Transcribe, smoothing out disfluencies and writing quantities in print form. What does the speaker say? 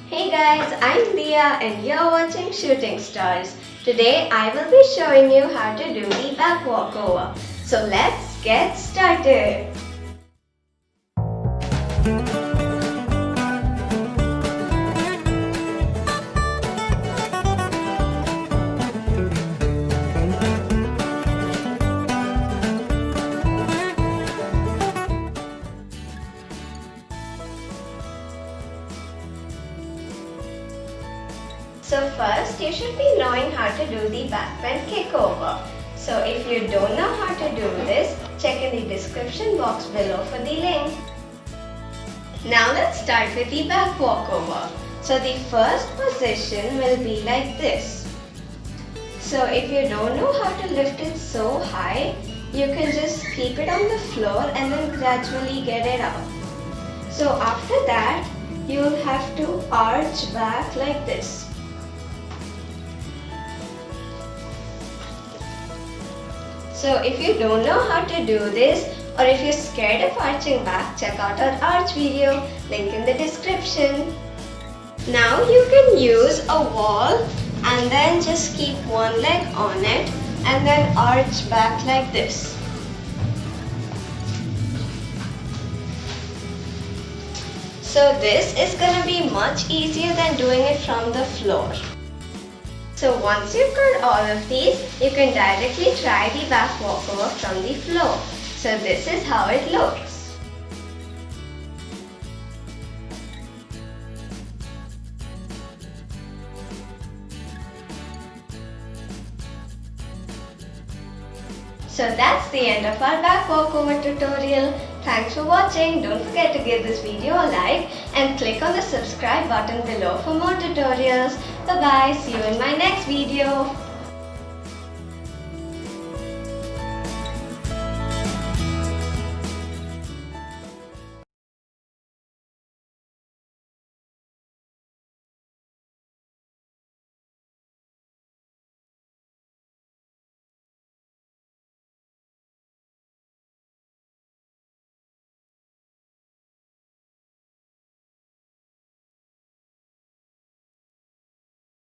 Hey guys, I'm Dia and you're watching Shooting Stars. Today I will be showing you how to do the back walkover. So let's get started. So first you should be knowing how to do the backbend kickover. So if you don't know how to do this, check in the description box below for the link. Now let's start with the back walkover. So the first position will be like this. So if you don't know how to lift it so high, you can just keep it on the floor and then gradually get it up. So after that, you'll have to arch back like this. So if you don't know how to do this or if you're scared of arching back, check out our arch video, link in the description. Now you can use a wall and then just keep one leg on it and then arch back like this. So this is going to be much easier than doing it from the floor. So once you've got all of these, you can directly try the back walkover from the floor. So this is how it looks. So that's the end of our back walkover tutorial. Thanks for watching. Don't forget to give this video a like and click on the subscribe button below for more tutorials. Bye bye. See you in my next video.